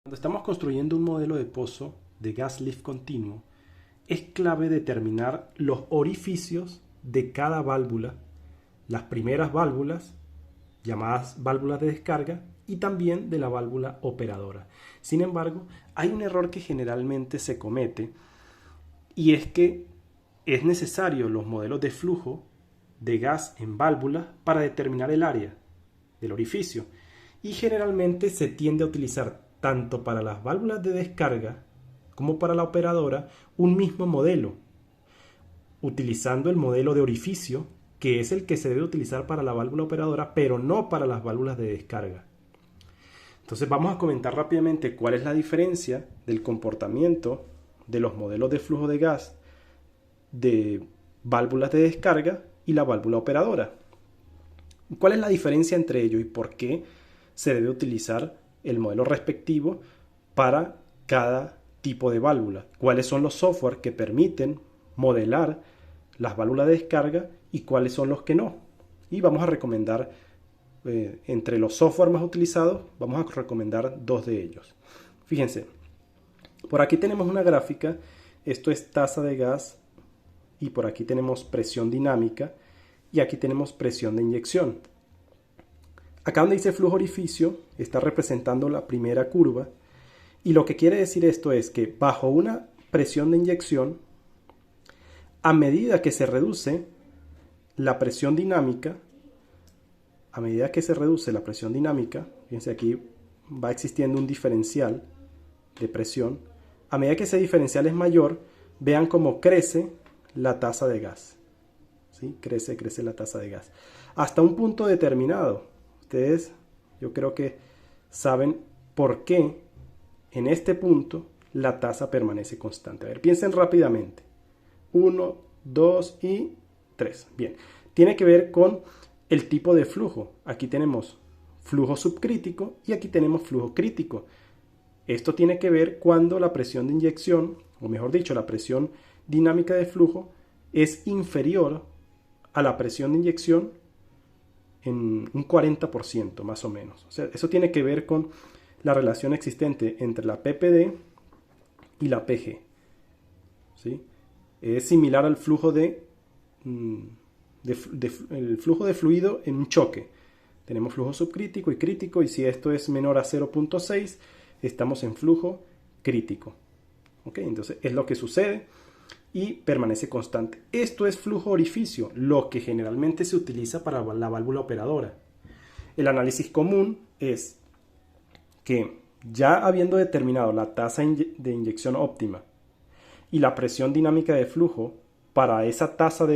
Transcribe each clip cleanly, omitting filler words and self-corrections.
Cuando estamos construyendo un modelo de pozo de gas lift continuo, es clave determinar los orificios de cada válvula, las primeras válvulas, llamadas válvulas de descarga, y también de la válvula operadora. Sin embargo, hay un error que generalmente se comete, y es que es necesario los modelos de flujo de gas en válvulas para determinar el área del orificio, y generalmente se tiende a utilizar tanto para las válvulas de descarga como para la operadora un mismo modelo, utilizando el modelo de orificio, que es el que se debe utilizar para la válvula operadora, pero no para las válvulas de descarga. Entonces vamos a comentar rápidamente cuál es la diferencia del comportamiento de los modelos de flujo de gas de válvulas de descarga y la válvula operadora. ¿Cuál es la diferencia entre ellos y por qué se debe utilizar el modelo respectivo para cada tipo de válvula? ¿Cuáles son los software que permiten modelar las válvulas de descarga y cuáles son los que no? Y vamos a recomendar, entre los software más utilizados, vamos a recomendar dos de ellos. Fíjense, por aquí tenemos una gráfica, esto es tasa de gas, y por aquí tenemos presión dinámica, y aquí tenemos presión de inyección. Acá donde dice flujo orificio está representando la primera curva, y lo que quiere decir esto es que bajo una presión de inyección, a medida que se reduce la presión dinámica, fíjense aquí va existiendo un diferencial de presión, a medida que ese diferencial es mayor, vean cómo crece la tasa de gas. ¿Sí? Crece la tasa de gas. Hasta un punto determinado. Ustedes, yo creo que saben por qué en este punto la tasa permanece constante. A ver, piensen rápidamente. 1, 2 y 3. Bien, tiene que ver con el tipo de flujo. Aquí tenemos flujo subcrítico y aquí tenemos flujo crítico. Esto tiene que ver cuando la presión de inyección, o mejor dicho, la presión dinámica de flujo es inferior a la presión de inyección en un 40% más o menos. O sea, eso tiene que ver con la relación existente entre la PPD y la PG. ¿Sí? Es similar al flujo el flujo de fluido en un choque. Tenemos flujo subcrítico y crítico, y si esto es menor a 0.6, estamos en flujo crítico. ¿Ok? Entonces es lo que sucede y permanece constante. Esto es flujo orificio, lo que generalmente se utiliza para la válvula operadora. El análisis común es que, ya habiendo determinado la tasa de inyección óptima y la presión dinámica de flujo para esa tasa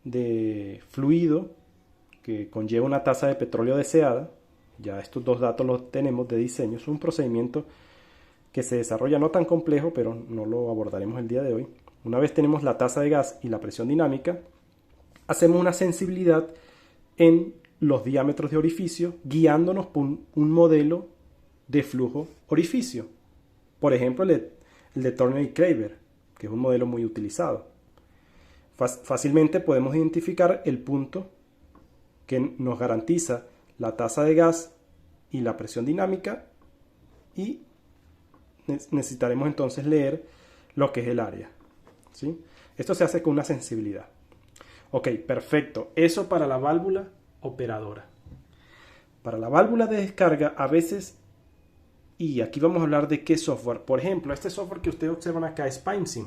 de fluido que conlleva una tasa de petróleo deseada, ya estos dos datos los tenemos de diseño, es un procedimiento que se desarrolla no tan complejo, pero no lo abordaremos el día de hoy. Una vez tenemos la tasa de gas y la presión dinámica, hacemos una sensibilidad en los diámetros de orificio, guiándonos por un modelo de flujo orificio. Por ejemplo, el de Turner y Kraver, que es un modelo muy utilizado. Fácilmente podemos identificar el punto que nos garantiza la tasa de gas y la presión dinámica, y necesitaremos entonces leer lo que es el área. ¿Sí? Esto se hace con una sensibilidad. Ok, perfecto. Eso para la válvula operadora. Para la válvula de descarga, a veces, y aquí vamos a hablar de qué software. Por ejemplo, este software que ustedes observan acá es PineSim.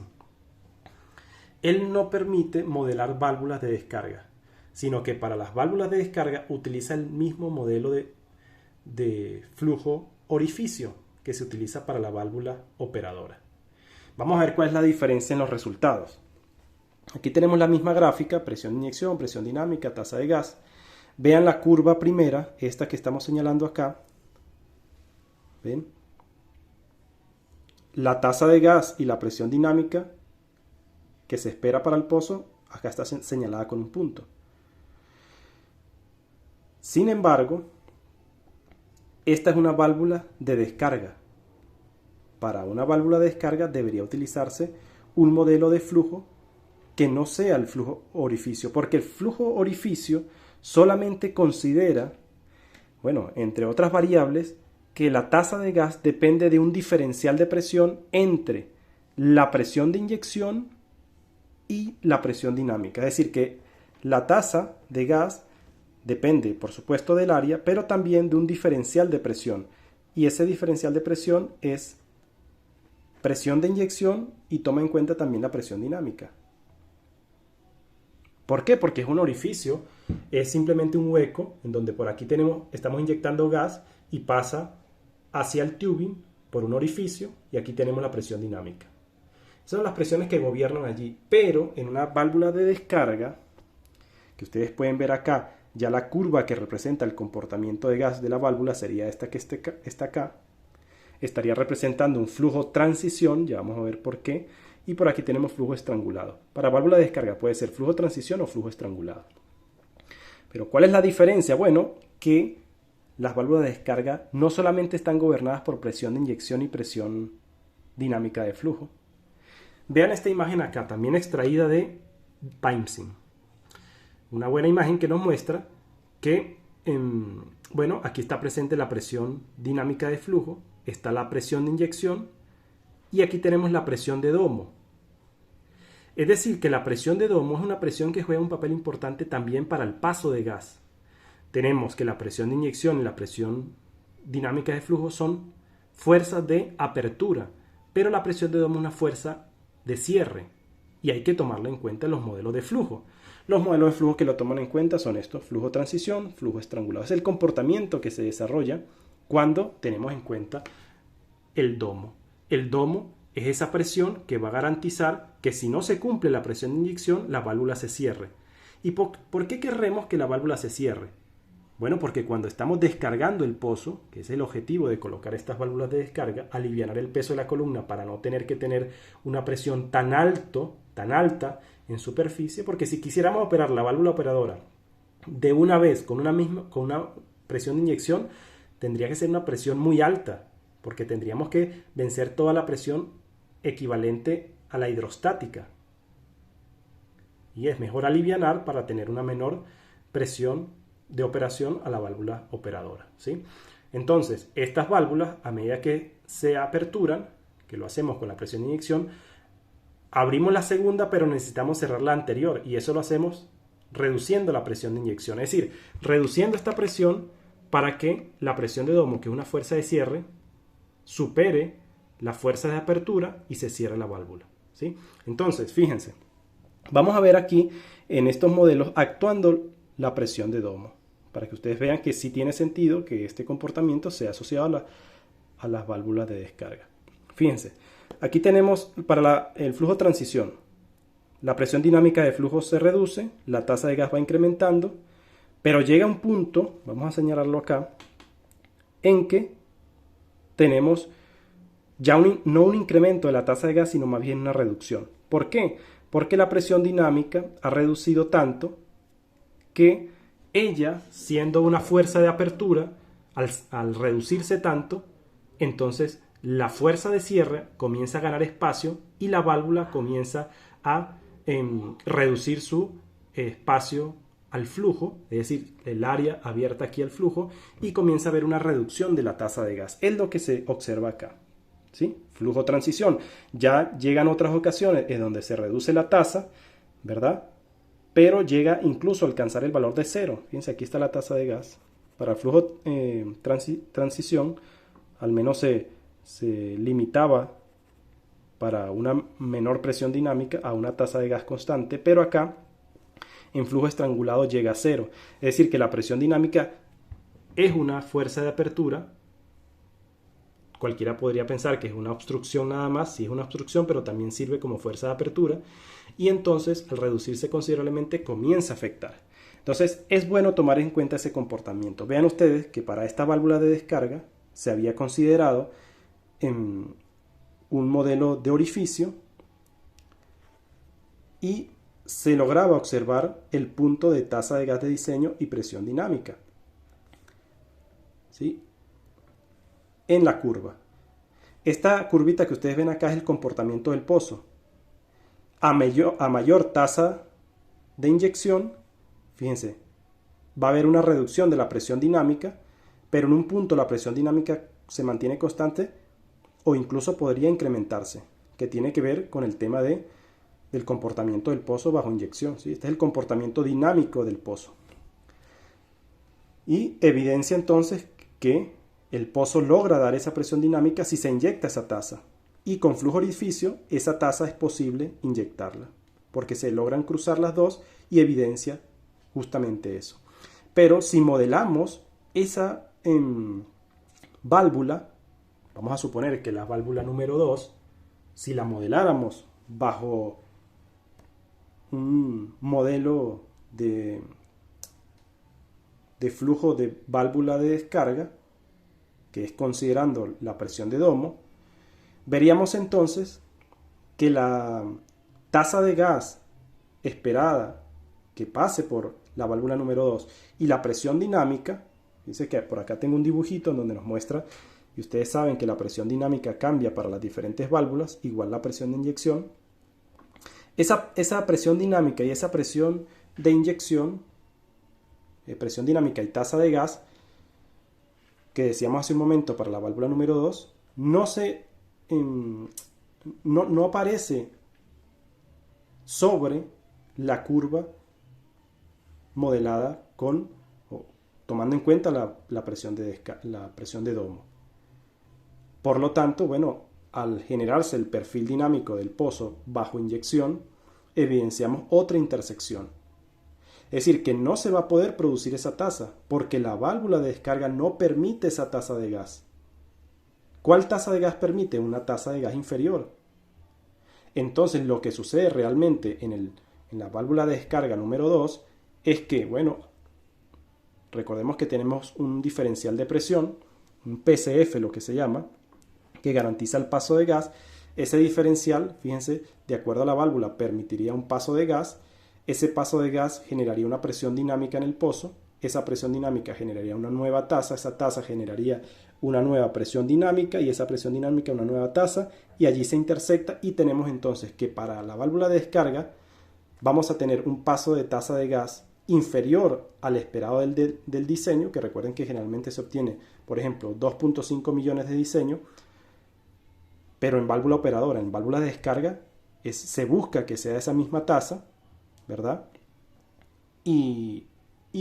Él no permite modelar válvulas de descarga, sino que para las válvulas de descarga utiliza el mismo modelo de flujo orificio que se utiliza para la válvula operadora. Vamos a ver cuál es la diferencia en los resultados. Aquí tenemos la misma gráfica, presión de inyección, presión dinámica, tasa de gas. Vean la curva primera, esta que estamos señalando acá. ¿Ven? La tasa de gas y la presión dinámica que se espera para el pozo, acá está señalada con un punto. Sin embargo, esta es una válvula de descarga. Para una válvula de descarga debería utilizarse un modelo de flujo que no sea el flujo orificio, porque el flujo orificio solamente considera, bueno, entre otras variables, que la tasa de gas depende de un diferencial de presión entre la presión de inyección y la presión dinámica. Es decir, que la tasa de gas depende, por supuesto, del área, pero también de un diferencial de presión. Y ese diferencial de presión es presión de inyección y toma en cuenta también la presión dinámica. ¿Por qué? Porque es un orificio, es simplemente un hueco en donde por aquí estamos inyectando gas y pasa hacia el tubing por un orificio y aquí tenemos la presión dinámica. Esas son las presiones que gobiernan allí, pero en una válvula de descarga, que ustedes pueden ver acá, ya la curva que representa el comportamiento de gas de la válvula sería esta que está acá, estaría representando un flujo transición, ya vamos a ver por qué, y por aquí tenemos flujo estrangulado. Para válvula de descarga puede ser flujo transición o flujo estrangulado. Pero ¿cuál es la diferencia? Bueno, que las válvulas de descarga no solamente están gobernadas por presión de inyección y presión dinámica de flujo. Vean esta imagen acá, también extraída de PimeSim. Una buena imagen que nos muestra que, bueno, aquí está presente la presión dinámica de flujo, está la presión de inyección y aquí tenemos la presión de domo. Es decir, que la presión de domo es una presión que juega un papel importante también para el paso de gas. Tenemos que la presión de inyección y la presión dinámica de flujo son fuerzas de apertura, pero la presión de domo es una fuerza de cierre y hay que tomarla en cuenta en los modelos de flujo. Los modelos de flujo que lo toman en cuenta son estos: flujo transición, flujo estrangulado. Es el comportamiento que se desarrolla cuando tenemos en cuenta el domo. El domo es esa presión que va a garantizar que si no se cumple la presión de inyección, la válvula se cierre. ¿Y por qué querremos que la válvula se cierre? Bueno, porque cuando estamos descargando el pozo, que es el objetivo de colocar estas válvulas de descarga, alivianar el peso de la columna para no tener que tener una presión tan alta en superficie, porque si quisiéramos operar la válvula operadora de una vez con una presión de inyección, tendría que ser una presión muy alta, porque tendríamos que vencer toda la presión equivalente a la hidrostática. Y es mejor alivianar para tener una menor presión de operación a la válvula operadora, ¿sí? Entonces, estas válvulas, a medida que se aperturan, que lo hacemos con la presión de inyección, abrimos la segunda, pero necesitamos cerrar la anterior, y eso lo hacemos reduciendo la presión de inyección, es decir, reduciendo esta presión para que la presión de domo, que es una fuerza de cierre, supere la fuerza de apertura y se cierre la válvula, ¿sí? Entonces, fíjense, vamos a ver aquí en estos modelos actuando la presión de domo, para que ustedes vean que sí tiene sentido que este comportamiento sea asociado a las válvulas de descarga. Fíjense, aquí tenemos para el flujo transición, la presión dinámica de flujo se reduce, la tasa de gas va incrementando, pero llega un punto, vamos a señalarlo acá, en que tenemos ya no un incremento de la tasa de gas, sino más bien una reducción. ¿Por qué? Porque la presión dinámica ha reducido tanto que ella, siendo una fuerza de apertura, al reducirse tanto, entonces la fuerza de cierre comienza a ganar espacio y la válvula comienza a reducir su espacio al flujo, es decir, el área abierta aquí al flujo, y comienza a haber una reducción de la tasa de gas. Es lo que se observa acá, ¿sí? Flujo transición. Ya llegan otras ocasiones en donde se reduce la tasa, ¿verdad? Pero llega incluso a alcanzar el valor de 0. Fíjense, aquí está la tasa de gas. Para el flujo transición, al menos se limitaba para una menor presión dinámica a una tasa de gas constante, pero acá en flujo estrangulado llega a 0. Es decir, que la presión dinámica es una fuerza de apertura. Cualquiera podría pensar que es una obstrucción nada más, sí es una obstrucción, pero también sirve como fuerza de apertura. Y entonces, al reducirse considerablemente, comienza a afectar. Entonces, es bueno tomar en cuenta ese comportamiento. Vean ustedes que para esta válvula de descarga se había considerado un modelo de orificio y se lograba observar el punto de tasa de gas de diseño y presión dinámica, ¿sí? En la curva. Esta curvita que ustedes ven acá es el comportamiento del pozo. A mayor tasa de inyección, fíjense, va a haber una reducción de la presión dinámica, pero en un punto la presión dinámica se mantiene constante o incluso podría incrementarse, que tiene que ver con el tema del comportamiento del pozo bajo inyección, ¿sí? Este es el comportamiento dinámico del pozo. Y evidencia entonces que el pozo logra dar esa presión dinámica si se inyecta esa tasa. Y con flujo orificio, esa tasa es posible inyectarla, porque se logran cruzar las dos y evidencia justamente eso. Pero si modelamos esa válvula, vamos a suponer que la válvula número 2, si la modeláramos bajo un modelo de flujo de válvula de descarga, que es considerando la presión de domo, veríamos entonces que la tasa de gas esperada que pase por la válvula número 2 y la presión dinámica, dice que por acá tengo un dibujito en donde nos muestra, y ustedes saben que la presión dinámica cambia para las diferentes válvulas, igual la presión de inyección. Esa presión dinámica y esa presión de inyección, presión dinámica y tasa de gas, que decíamos hace un momento para la válvula número 2, no aparece sobre la curva modelada tomando en cuenta la presión de domo. Por lo tanto, bueno, al generarse el perfil dinámico del pozo bajo inyección, evidenciamos otra intersección. Es decir, que no se va a poder producir esa tasa, porque la válvula de descarga no permite esa tasa de gas. ¿Cuál tasa de gas permite? Una tasa de gas inferior. Entonces, lo que sucede realmente en la válvula de descarga número 2 es que, bueno, recordemos que tenemos un diferencial de presión, un PCF lo que se llama, que garantiza el paso de gas. Ese diferencial, fíjense, de acuerdo a la válvula, permitiría un paso de gas. Ese paso de gas generaría una presión dinámica en el pozo. Esa presión dinámica generaría una nueva tasa. Esa tasa generaría una nueva presión dinámica y esa presión dinámica una nueva tasa. Y allí se intersecta y tenemos entonces que para la válvula de descarga vamos a tener un paso de tasa de gas inferior al esperado del diseño, que recuerden que generalmente se obtiene, por ejemplo, 2.5 millones de diseño, pero en válvula operadora, en válvula de descarga, se busca que sea esa misma tasa, ¿verdad? Y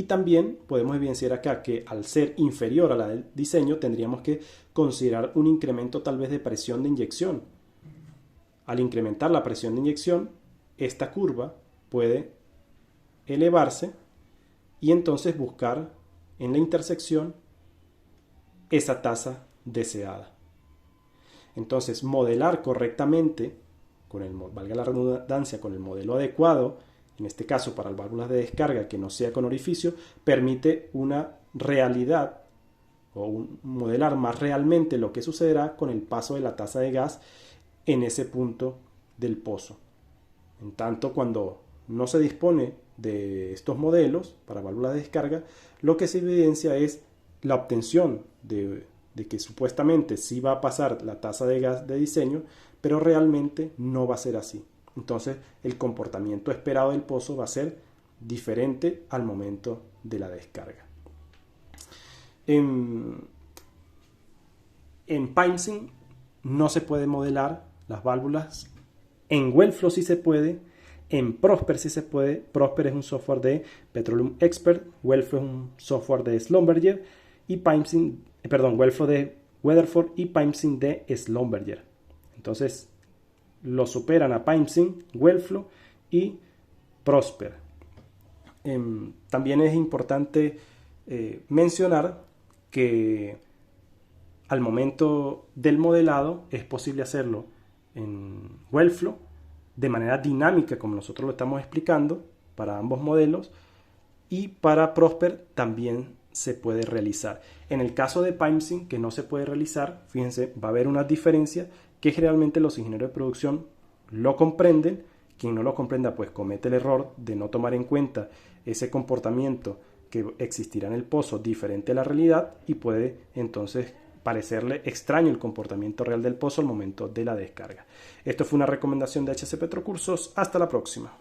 también podemos evidenciar acá que al ser inferior a la del diseño, tendríamos que considerar un incremento tal vez de presión de inyección. Al incrementar la presión de inyección, esta curva puede elevarse y entonces buscar en la intersección esa tasa deseada. Entonces, modelar correctamente, valga la redundancia, con el modelo adecuado, en este caso para válvulas de descarga que no sea con orificio, permite una realidad o modelar más realmente lo que sucederá con el paso de la tasa de gas en ese punto del pozo. En tanto, cuando no se dispone de estos modelos para válvulas de descarga, lo que se evidencia es la obtención de que supuestamente sí va a pasar la tasa de gas de diseño, pero realmente no va a ser así. Entonces, el comportamiento esperado del pozo va a ser diferente al momento de la descarga. En PimeSync no se puede modelar las válvulas. En Wellflow sí se puede. En Prosper sí se puede. Prosper es un software de Petroleum Expert. Wellflow es un software de Schlumberger. Y Wellflow de Weatherford y PimeSync de Schlumberger. Entonces, lo superan a PimeSync, Wellflow y Prosper. También es importante mencionar que al momento del modelado es posible hacerlo en Wellflow de manera dinámica, como nosotros lo estamos explicando para ambos modelos, y para Prosper también se puede realizar. En el caso de PimeSync, que no se puede realizar, fíjense, va a haber una diferencia que generalmente los ingenieros de producción lo comprenden. Quien no lo comprenda, pues comete el error de no tomar en cuenta ese comportamiento que existirá en el pozo diferente a la realidad y puede entonces parecerle extraño el comportamiento real del pozo al momento de la descarga. Esto fue una recomendación de HC Petrocursos. Hasta la próxima.